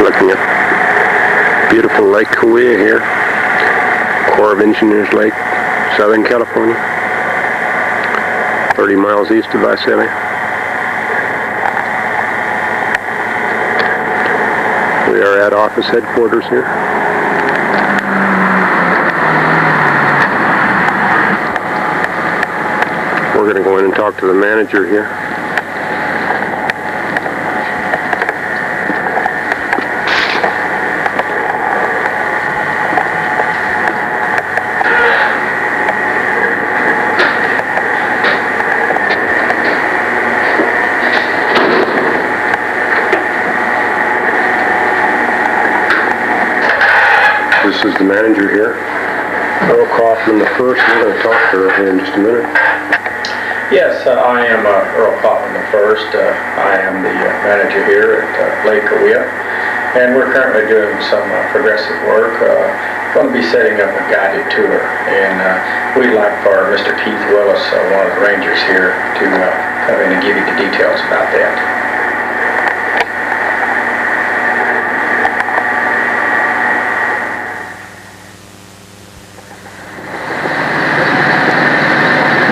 Looking at beautiful Lake Kauai here, Corps of Engineers Lake, Southern California, 30 miles east of Visalia. We are at office headquarters here. We're going to go in and talk to the manager here. This is the manager here, Earl Kaufman the first. We're going to talk to her in just a minute. Yes, I am Earl Kaufman the first. I am the manager here at Lake Kauai, and we're currently doing some progressive work. Going to be setting up a guided tour, and we'd like for Mr. Keith Willis, one of the rangers here, to come in and give you the details about that.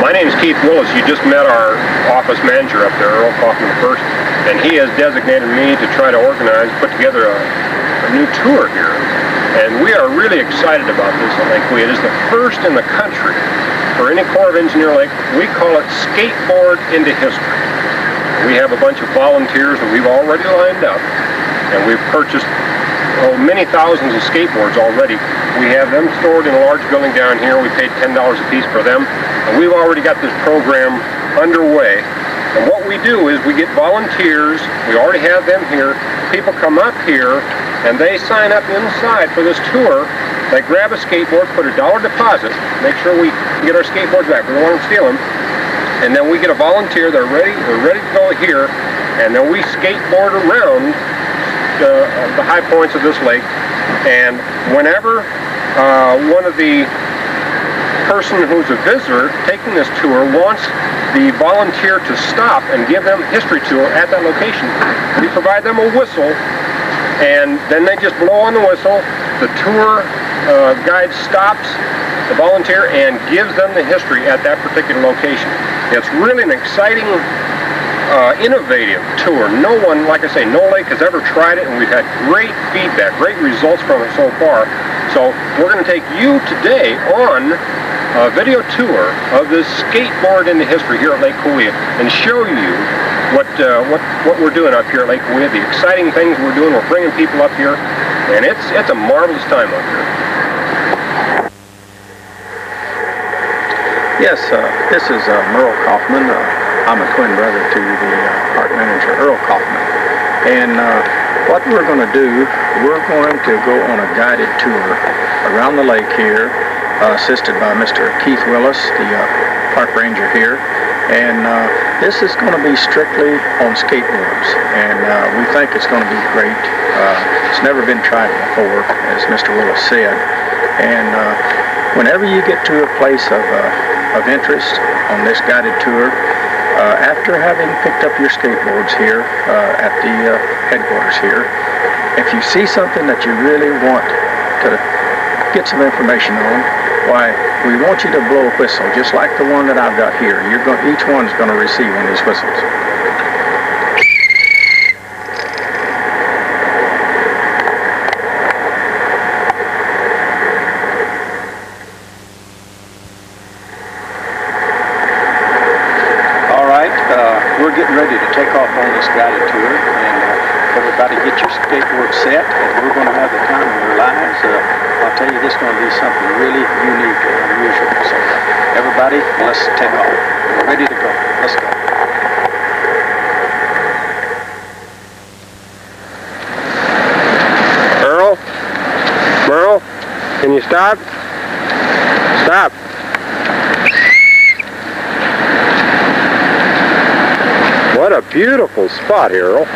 My name is Keith Willis. You just met our office manager up there, Earl Kaufman the first, and he has designated me to try to organize, put together a new tour here. And we are really excited about this at Lake Kauai. It is the first in the country for any Corps of Engineer lake. We call it Skateboard into History. We have a bunch of volunteers that we've already lined up, and we've purchased many thousands of skateboards already. We have them stored in a large building down here. We paid $10 a piece for them. And we've already got this program underway. And what we do is we get volunteers. We already have them here. People come up here and they sign up inside for this tour. They grab a skateboard, put $1 deposit, make sure we get our skateboards back. We don't want to steal them. And then we get a volunteer. They're ready to go here. And then we skateboard around the high points of this lake. And whenever one of the person who's a visitor taking this tour wants the volunteer to stop and give them a history tour at that location, we provide them a whistle, and then they just blow on the whistle. The tour guide stops the volunteer and gives them the history at that particular location. It's really an exciting, innovative tour. No one, like I say, no lake has ever tried it, and we've had great feedback, great results from it so far. So we're going to take you today on a video tour of this Skateboard into History here at Lake Kauai and show you what we're doing up here at Lake Kauai, the exciting things we're doing. We're bringing people up here, and it's a marvelous time up here. Yes, this is Merle Kaufman. I'm a twin brother to the park manager, Earl Kaufman. And what we're going to do, we're going to go on a guided tour around the lake here, assisted by Mr. Keith Willis, the park ranger here. And this is going to be strictly on skateboards, and we think it's going to be great. It's never been tried before, as Mr. Willis said. And whenever you get to a place of interest on this guided tour, after having picked up your skateboards here at the headquarters here, if you see something that you really want to get some information on, why, we want you to blow a whistle, just like the one that I've got here. Each one's going to receive one of these whistles. All right, we're getting ready to take off on this guided tour, and everybody get your skateboard set, and we're going to have the time of your lives. I'll tell you, this is going to be something really unique and unusual. So everybody, let's take off. We're ready to go. Let's go. Earl? Merle? Can you stop? Stop. What a beautiful spot here, Earl.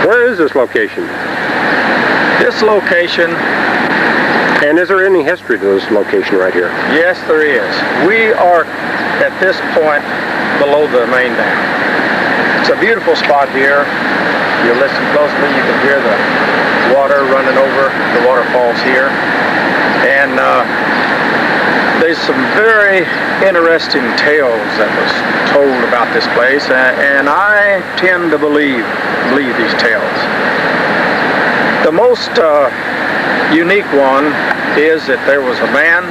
Where is this location? This location... And is there any history to this location right here? Yes, there is. We are at this point below the main dam. It's a beautiful spot here. you listen closely, you can hear the water running over the waterfalls here. And there's some very interesting tales that was told about this place, and I tend to believe these tales. The most unique one is that there was a man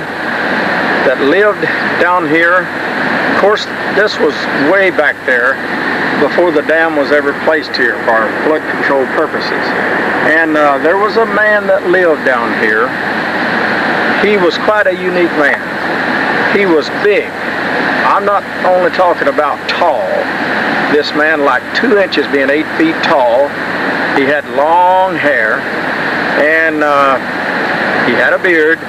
that lived down here. Of course, this was way back there before the dam was ever placed here for flood control purposes. And there was a man that lived down here. He was quite a unique man. He was big. I'm not only talking about tall. This man, like 2 inches, being 8 feet tall. He had long hair, and he had a beard,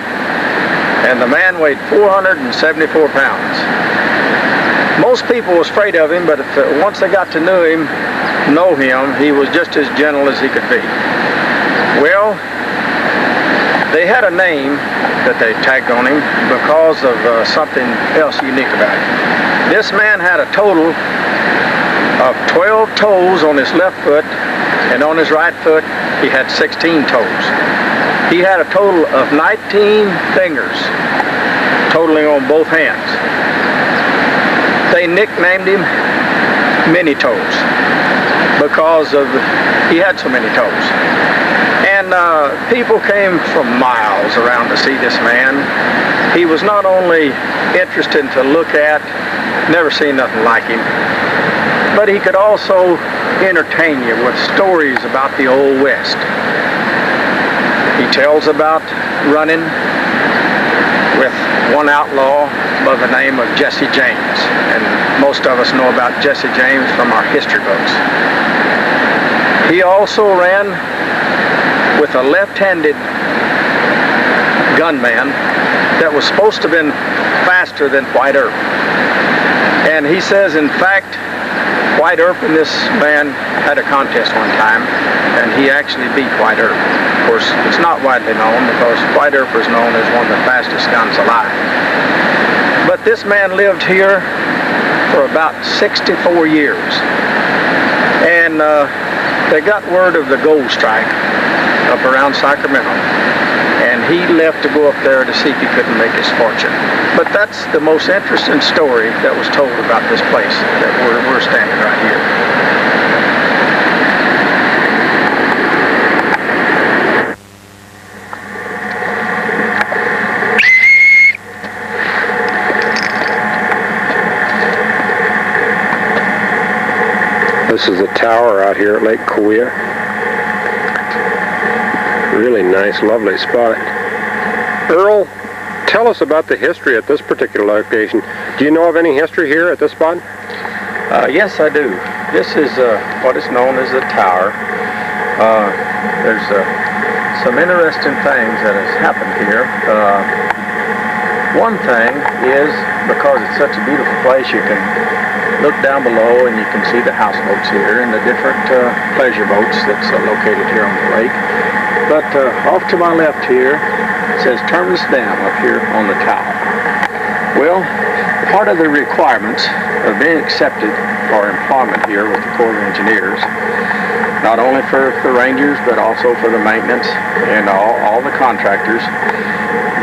and the man weighed 474 pounds. Most people was afraid of him, but once they got to know him, he was just as gentle as he could be. Well, they had a name that they tagged on him because of something else unique about him. This man had a total of 12 toes on his left foot, and on his right foot he had 16 toes. He had a total of 19 fingers, totaling on both hands. They nicknamed him Mini Toes because he had so many toes. And people came from miles around to see this man. He was not only interesting to look at, never seen nothing like him, but he could also entertain you with stories about the Old West. He tells about running with one outlaw by the name of Jesse James, and most of us know about Jesse James from our history books. He also ran with a left-handed gunman that was supposed to have been faster than White Earp. And he says, in fact, White Earp and this man had a contest one time, and he actually beat White Earp. Of course, it's not widely known because White Earp is known as one of the fastest guns alive. But this man lived here for about 64 years. And they got word of the gold strike up around Sacramento. And he left to go up there to see if he couldn't make his fortune. But that's the most interesting story that was told about this place that we're standing right here. This is the tower out here at Lake Cahuilla. Really nice, lovely spot. Earl, tell us about the history at this particular location. Do you know of any history here at this spot? Yes, I do. This is what is known as the tower. There's some interesting things that has happened here. One thing is, because it's such a beautiful place, you can look down below and you can see the houseboats here and the different pleasure boats that's located here on the lake. But off to my left here, it says Terminus Dam up here on the tower. Well, part of the requirements of being accepted for employment here with the Corps of Engineers, not only for the rangers but also for the maintenance and all the contractors,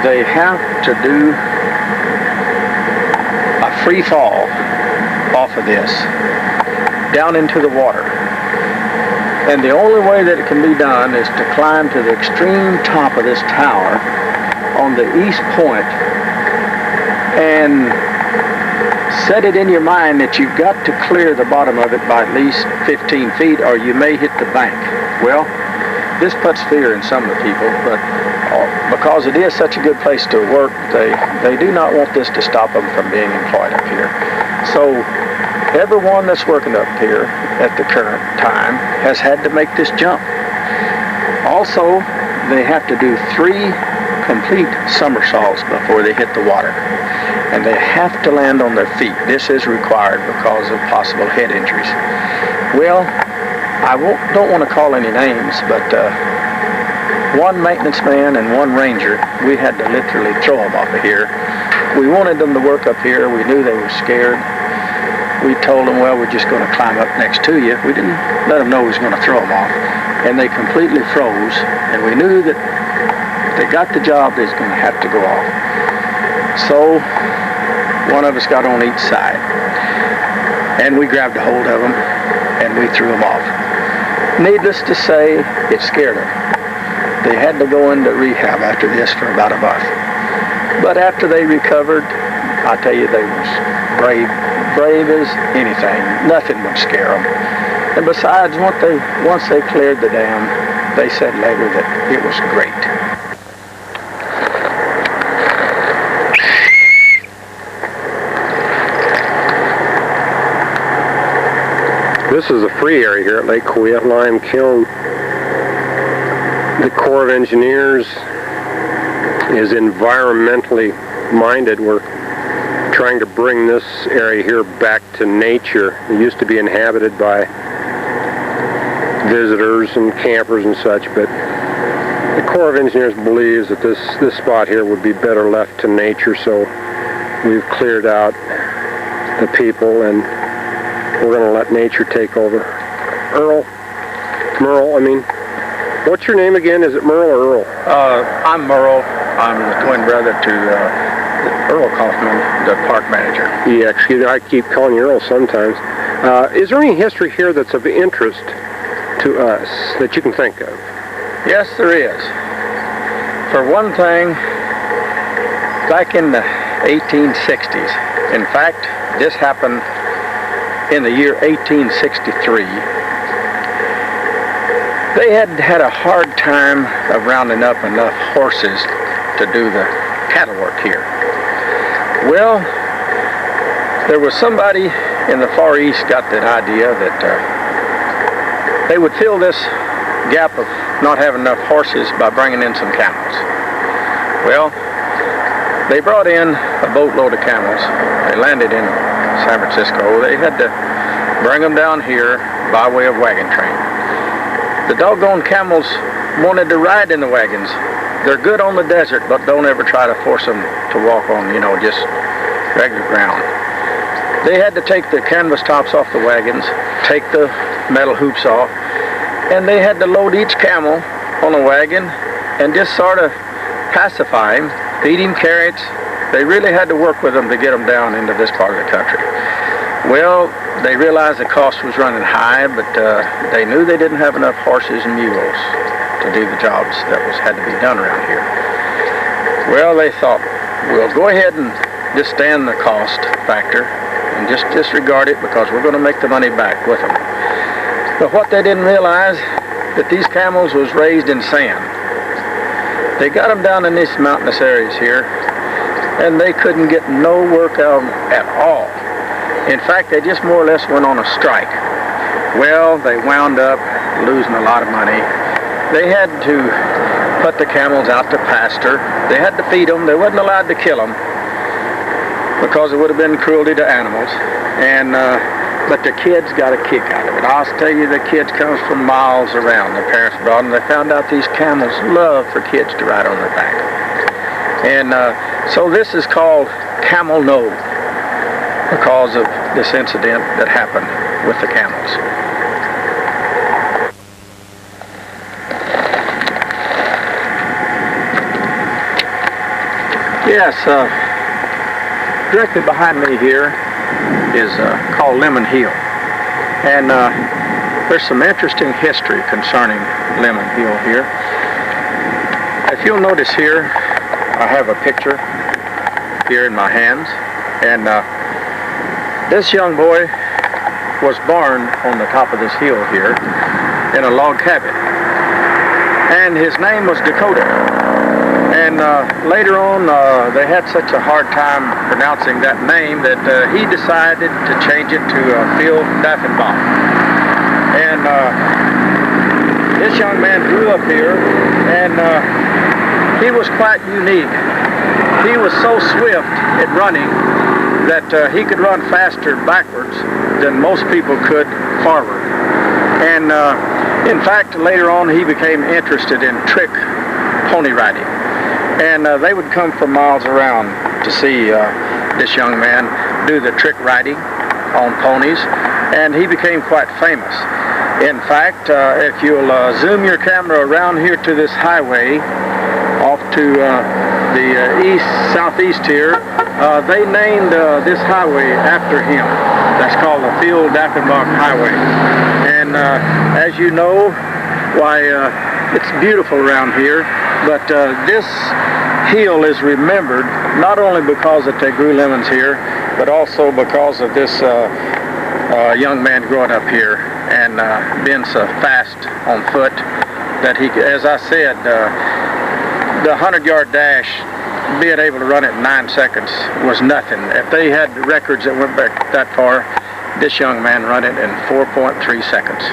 they have to do a free fall off of this down into the water. And the only way that it can be done is to climb to the extreme top of this tower on the east point and set it in your mind that you've got to clear the bottom of it by at least 15 feet or you may hit the bank. Well, this puts fear in some of the people, but because it is such a good place to work, they do not want this to stop them from being employed up here. So everyone that's working up here at the current time has had to make this jump. Also, they have to do 3 complete somersaults before they hit the water. And they have to land on their feet. This is required because of possible head injuries. Well, I don't want to call any names, but one maintenance man and one ranger, we had to literally throw them off of here. We wanted them to work up here. We knew they were scared. we told them, well, we're just going to climb up next to you. We didn't let them know we was going to throw them off. And they completely froze. And we knew that if they got the job, they was going to have to go off. So one of us got on each side. And we grabbed a hold of them and we threw them off. Needless to say, it scared them. They had to go into rehab after this for about a month. But after they recovered, I tell you, they was brave as anything. Nothing would scare them. And besides, once they cleared the dam, they said later that it was great. This is a free area here at Lake Cahuilla, lime kiln. The Corps of Engineers is environmentally minded. We're trying to bring this area here back to nature. It used to be inhabited by visitors and campers and such, but the Corps of Engineers believes that this spot here would be better left to nature, so we've cleared out the people and we're going to let nature take over. Merle, what's your name again? Is it Merle or Earl? I'm Merle. I'm the twin brother to Earl Kaufman, the park manager. Yeah, excuse me, I keep calling you Earl sometimes. Is there any history here that's of interest to us that you can think of? Yes, there is. For one thing, back in the 1860s, in fact, this happened in the year 1863, they had a hard time of rounding up enough horses to do the cattle work here. Well, there was somebody in the Far East got that idea that they would fill this gap of not having enough horses by bringing in some camels. Well, they brought in a boatload of camels. They landed in San Francisco. They had to bring them down here by way of wagon train. The doggone camels wanted to ride in the wagons. They're good on the desert, but don't ever try to force them to walk on, just regular ground. They had to take the canvas tops off the wagons, take the metal hoops off, and they had to load each camel on a wagon and just sort of pacify him, feed him carrots. They really had to work with them to get them down into this part of the country. Well, they realized the cost was running high, but they knew they didn't have enough horses and mules to do the jobs that had to be done around here. Well, they thought, we'll go ahead and just stand the cost factor and just disregard it because we're going to make the money back with them. But what they didn't realize, that these camels was raised in sand. They got them down in these mountainous areas here, and they couldn't get no work out of them at all. In fact, they just more or less went on a strike. Well, they wound up losing a lot of money. They had to put the camels out to pasture. They had to feed them. They wasn't allowed to kill them because it would have been cruelty to animals. But the kids got a kick out of it. I'll tell you, the kids comes from miles around. Their parents brought them. They found out these camels love for kids to ride on their back. And so this is called Camel No, because of this incident that happened with the camels. Yes, directly behind me here is called Lemon Hill. And there's some interesting history concerning Lemon Hill here. If you'll notice here, I have a picture here in my hands. And this young boy was born on the top of this hill here in a log cabin. And his name was Dakota. And later on, they had such a hard time pronouncing that name that he decided to change it to Phil Daffenbach. And this young man grew up here, and he was quite unique. He was so swift at running that he could run faster backwards than most people could forward. And in fact, later on, he became interested in trick pony riding. And they would come from miles around to see this young man do the trick riding. on ponies, and he became quite famous. In fact, if you'll zoom your camera around here to this highway, off to the southeast here, they named this highway after him. That's called the Phil-Dackenbach Highway. And as you know, why, it's beautiful around here, but this hill is remembered not only because that they grew lemons here, but also because of this young man growing up here and being so fast on foot that he, as I said, the 100-yard dash, being able to run it in 9 seconds was nothing. If they had records that went back that far, this young man ran it in 4.3 seconds.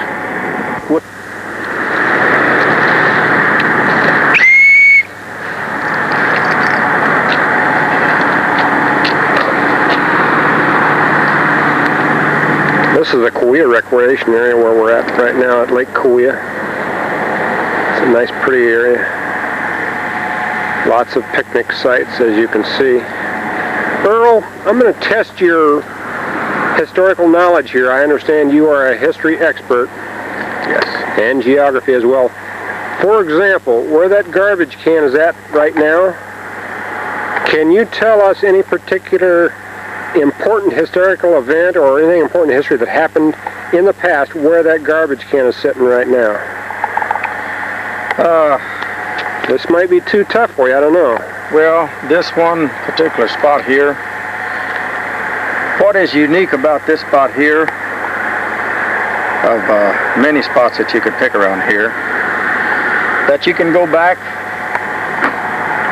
This is the Kauai recreation area where we're at right now at Lake Kauai. It's a nice, pretty area. Lots of picnic sites, as you can see. Earl, I'm going to test your historical knowledge here. I understand you are a history expert. Yes. And geography as well. For example, where that garbage can is at right now, can you tell us any particular important historical event or anything important in history that happened in the past where that garbage can is sitting right now? This might be too tough for you, I don't know. Well, this one particular spot here, what is unique about this spot here, of many spots that you could pick around here, that you can go back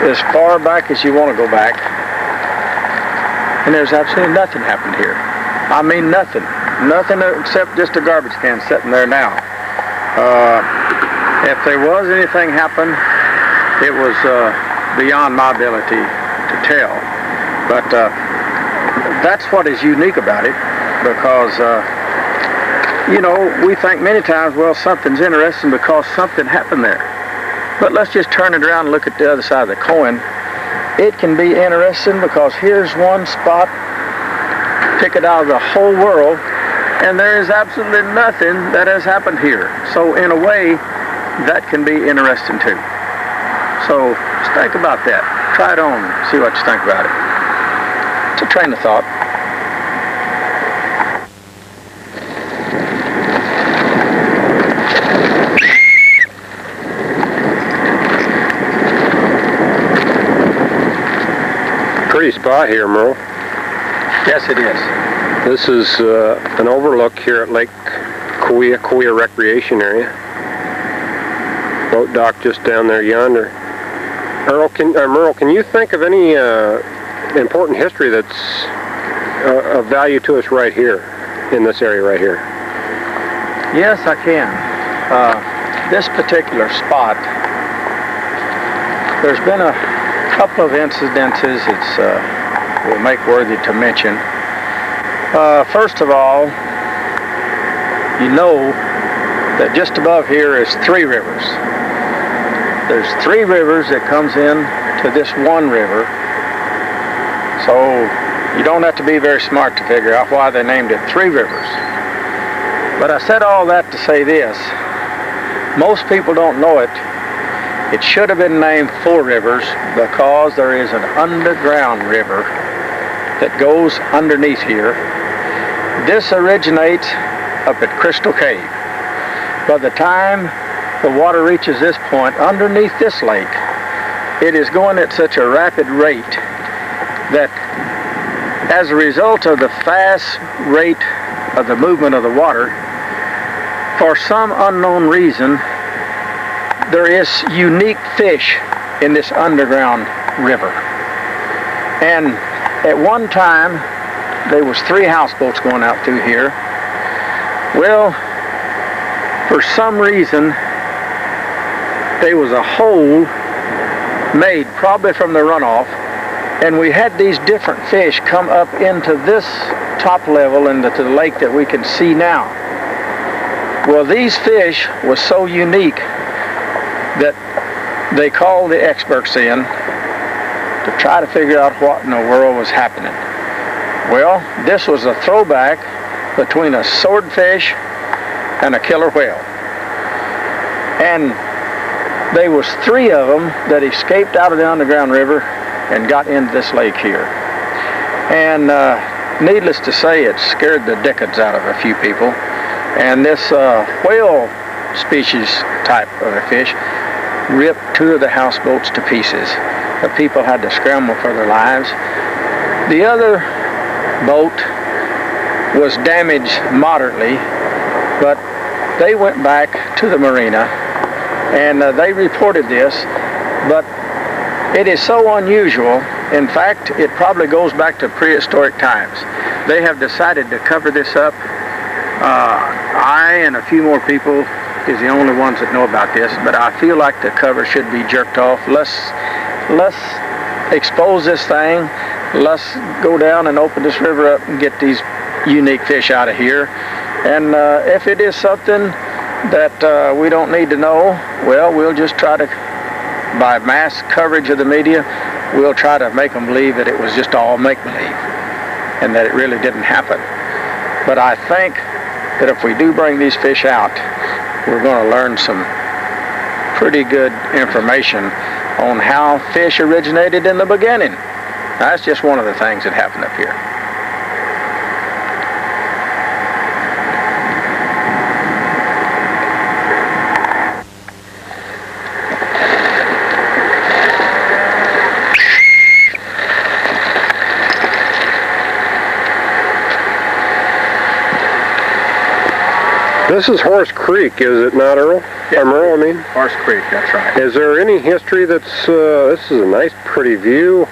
as far back as you want to go back, and there's absolutely nothing happened here. I mean nothing. Nothing except just a garbage can sitting there now. If there was anything happen, it was beyond my ability to tell. But that's what is unique about it, because you know, we think many times, well, something's interesting because something happened there. But let's just turn it around and look at the other side of the coin. It can be interesting because here's one spot, pick it out of the whole world, and there is absolutely nothing that has happened here. So in a way, that can be interesting too. So just think about that. Try it on, see what you think about it. It's a train of thought. Pretty spot here, Merle. Yes, it is. This is an overlook here at Lake Kauai Recreation Area. Boat dock just down there yonder. Merle, can you think of any important history that's of value to us right here, in this area right here? Yes, I can. This particular spot, there's been a couple of incidences that will make worthy to mention. First of all, you know that just above here is 3 rivers. There's 3 rivers that comes in to this one river. So you don't have to be very smart to figure out why they named it 3 rivers. But I said all that to say this. Most people don't know it. It should have been named 4 rivers because there is an underground river that goes underneath here. This originates up at Crystal Cave. By the time the water reaches this point underneath this lake, it is going at such a rapid rate that as a result of the fast rate of the movement of the water, for some unknown reason, there is unique fish in this underground river. And at one time, there was 3 houseboats going out through here. Well, for some reason, there was a hole made probably from the runoff, and we had these different fish come up into this top level into the lake that we can see now. Well, these fish was so unique that they called the experts in to try to figure out what in the world was happening. Well, this was a throwback between a swordfish and a killer whale. And there was 3 of them that escaped out of the underground river and got into this lake here. And needless to say, it scared the dickens out of a few people. And this whale species type of a fish ripped 2 of the houseboats to pieces. The people had to scramble for their lives. The other boat was damaged moderately, but they went back to the marina and they reported this, but it is so unusual. In fact, it probably goes back to prehistoric times. They have decided to cover this up. I and a few more people is the only ones that know about this, but I feel like the cover should be jerked off. Let's expose this thing. Let's go down and open this river up and get these unique fish out of here. And if it is something that we don't need to know, well, we'll just try to, by mass coverage of the media, we'll try to make them believe that it was just all make-believe and that it really didn't happen. But I think that if we do bring these fish out, we're going to learn some pretty good information on how fish originated in the beginning. That's just one of the things that happened up here. This is Horse Creek, is it not, Earl? Yeah. Or Merle, I mean? Horse Creek, that's right. Is there any history that's, this is a nice, pretty view.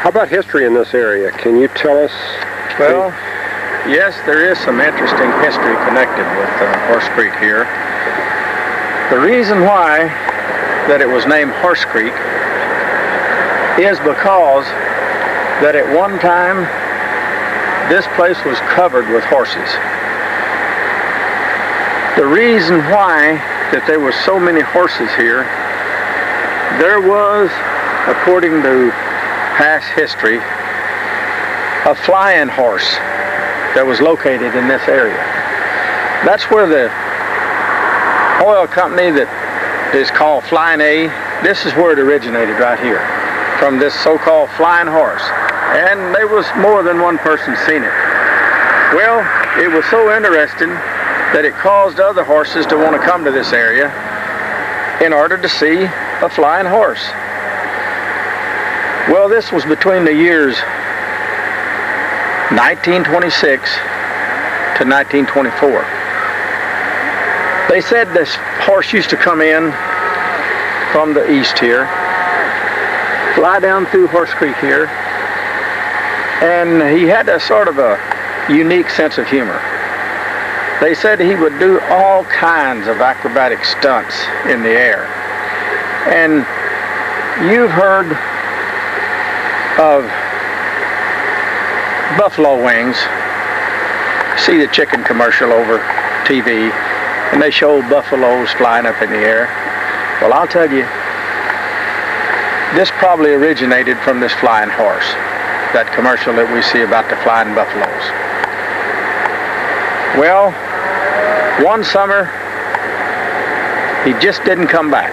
How about history in this area? Can you tell us? Well, yes, there is some interesting history connected with Horse Creek here. The reason why that it was named Horse Creek is because that at one time this place was covered with horses. The reason why that there were so many horses here, there was, according to past history, a flying horse that was located in this area. That's where the oil company that is called Flying A, this is where it originated right here, from this so-called flying horse. And there was more than one person seen it. Well, it was so interesting that it caused other horses to want to come to this area in order to see a flying horse. Well, this was between the years 1926 to 1924. They said this horse used to come in from the east here, fly down through Horse Creek here, and he had a sort of a unique sense of humor. They said he would do all kinds of acrobatic stunts in the air. And you've heard of buffalo wings. See the chicken commercial over TV, and they show buffaloes flying up in the air. Well, I'll tell you, this probably originated from this flying horse, that commercial that we see about the flying buffaloes. Well, one summer, he just didn't come back.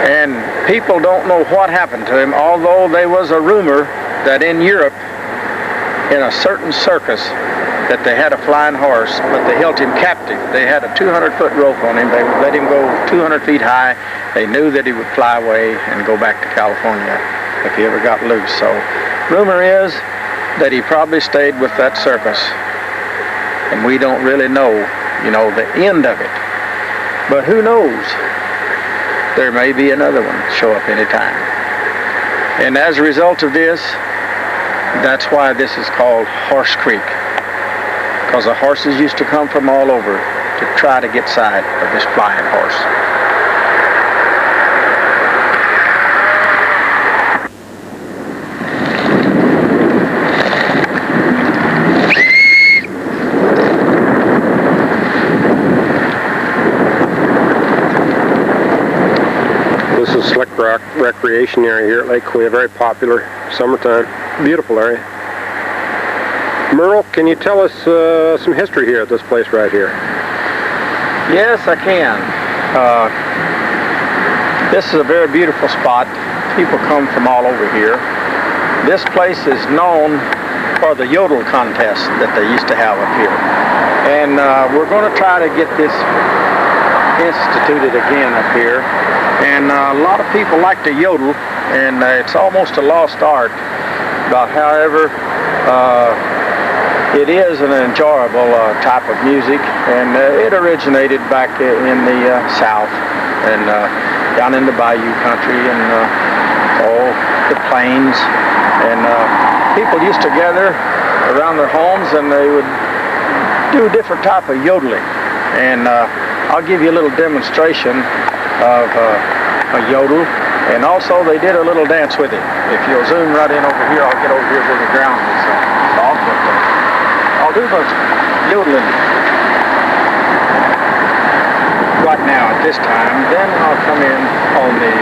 And people don't know what happened to him, although there was a rumor that in Europe, in a certain circus, that they had a flying horse, but they held him captive. They had a 200-foot rope on him. They would let him go 200 feet high. They knew that he would fly away and go back to California if he ever got loose. So, rumor is that he probably stayed with that circus. And we don't really know, the end of it. But who knows? There may be another one show up anytime. And as a result of this, that's why this is called Horse Creek. Because the horses used to come from all over to try to get sight of this flying horse. Slick Rock recreation area here at Lake Kawea, very popular, summertime, beautiful area. Merle, can you tell us some history here at this place right here? Yes, I can. This is a very beautiful spot. People come from all over here. This place is known for the yodel contest that they used to have up here. And we're going to try to get this instituted again up here. And a lot of people like to yodel, and it's almost a lost art. But however, it is an enjoyable type of music, and it originated back in the South and down in the Bayou country and all the plains. And people used to gather around their homes, and they would do different type of yodeling. And I'll give you a little demonstration of a yodel, and also they did a little dance with it. If you'll zoom right in over here, I'll get over here where the ground is soft. I'll do the yodeling right now at this time, then I'll come in on the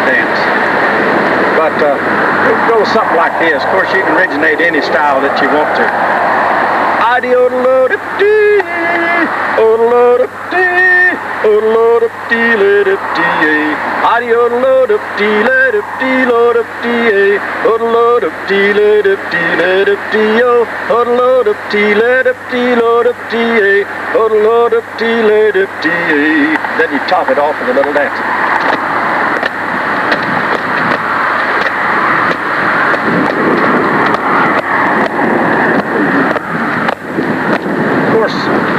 dance. But it goes something like this. Of course, you can originate any style that you want to. Adi-o-do-lo-do-dee, o-do-lo-do-dee, o-do-lo-do-dee-le-do-dee, adi-o-do-lo-do-dee-le-do-dee-lo-do-dee, o-do-lo-do-dee-le-do-dee-le-do-dee-o, o-do-lo-do-dee-le-do-dee-lo-do-dee, o-do-lo-do-dee-le-do-dee. Then you top it off with a little dance.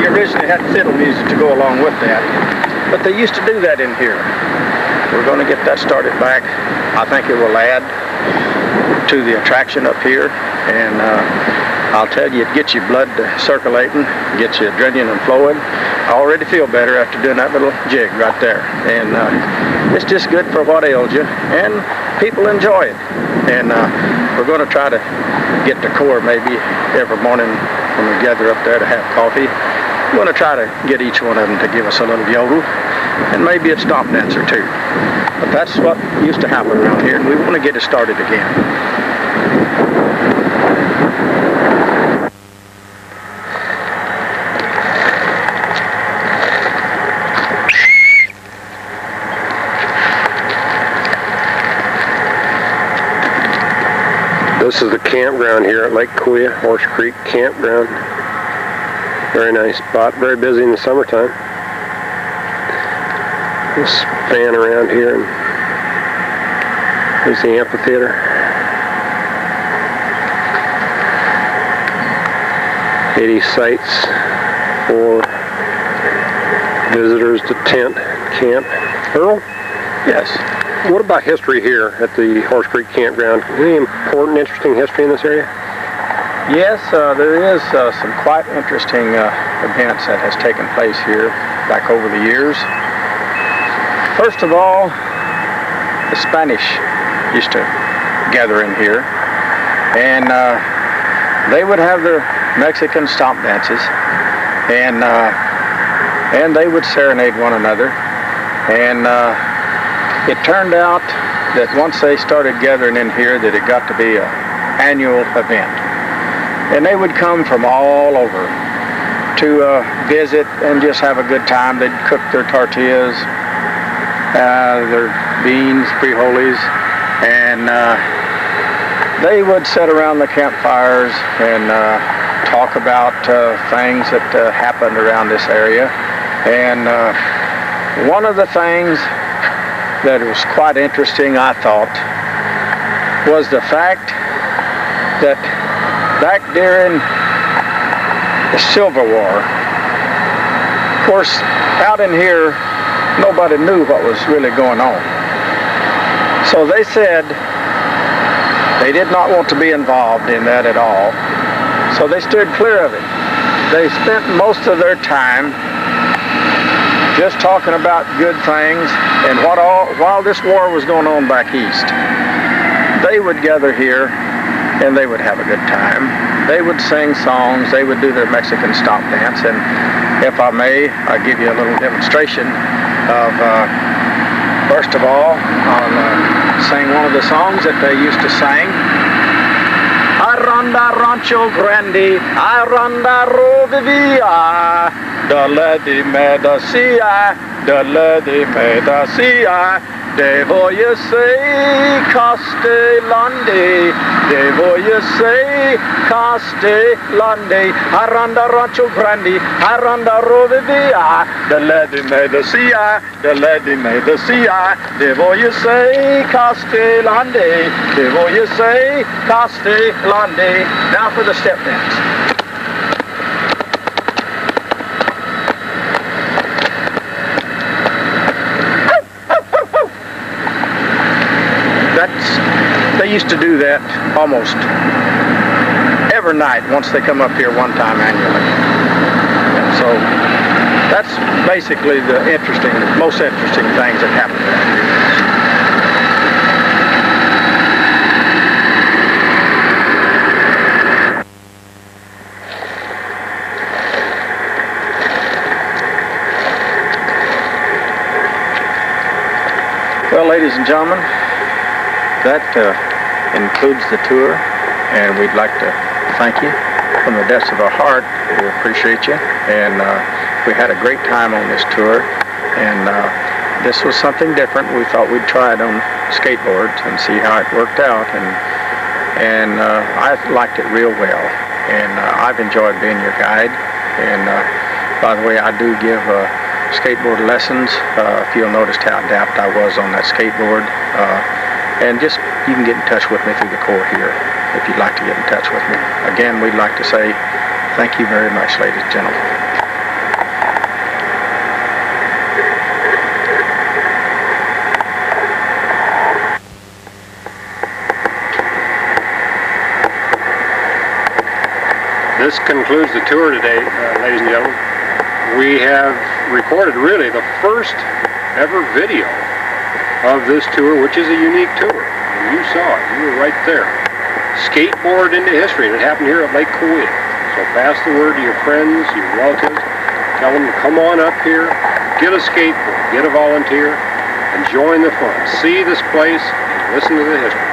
You originally had fiddle music to go along with that, but they used to do that in here. We're going to get that started back. I think it will add to the attraction up here, and I'll tell you, it gets your blood circulating, gets your adrenaline flowing. I already feel better after doing that little jig right there, and it's just good for what ails you, and people enjoy it. And we're going to try to get the core maybe every morning when we gather up there to have coffee. We're going to try to get each one of them to give us a little yodel, and maybe a stomp dance or two. But that's what used to happen around here, and we want to get it started again. This is the campground here at Lake Kawia, Horse Creek Campground. Very nice spot, very busy in the summertime. Just fan around here, and there's the amphitheater. 80 sites for visitors to tent, camp. Earl? Yes. What about history here at the Horse Creek Campground? Any important, interesting history in this area? Yes, there is some quite interesting events that has taken place here back over the years. First of all, the Spanish used to gather in here, and they would have their Mexican stomp dances, and they would serenade one another, and it turned out that once they started gathering in here that it got to be an annual event. And they would come from all over to visit and just have a good time. They'd cook their tortillas, their beans, frijoles, and they would sit around the campfires and talk about things that happened around this area. And one of the things that was quite interesting, I thought, was the fact that back during the Civil War, of course, out in here, nobody knew what was really going on. So they said they did not want to be involved in that at all. So they stood clear of it. They spent most of their time just talking about good things, and while this war was going on back east, they would gather here and they would have a good time. They would sing songs, they would do their Mexican stomp dance, and if I may, I'll give you a little demonstration of, first of all, I'll sing one of the songs that they used to sing. Aranda Rancho Grande, Aranda Rodovia, dalla di Medicina, dalla di Medicina, de voglio sei Castellandi, de voglio sei Castellandi, Aranda Rancho Grande, Aranda Rodovia, dalla di Medicina, dalla di Medicina, de voglio sei Castellandi, de voglio sei Castellandi. Now for the step dance. They used to do that almost every night once they come up here one time annually. And so that's basically the most interesting things that happen around here. Well, ladies and gentlemen, that includes the tour, and we'd like to thank you from the depths of our heart. We appreciate you, and we had a great time on this tour, and this was something different. We thought we'd try it on skateboards and see how it worked out, and I liked it real well, and I've enjoyed being your guide. And by the way, I do give skateboard lessons. If you'll notice how adept I was on that skateboard. And just, you can get in touch with me through the Corps here if you'd like to get in touch with me. Again, we'd like to say thank you very much, ladies and gentlemen. This concludes the tour today, ladies and gentlemen. We have recorded really the first ever video of this tour, which is a unique tour. And you saw it. You were right there. Skateboard into history, and it happened here at Lake Kowia. So pass the word to your friends, your relatives. Tell them to come on up here, get a skateboard, get a volunteer, and join the fun. See this place and listen to the history.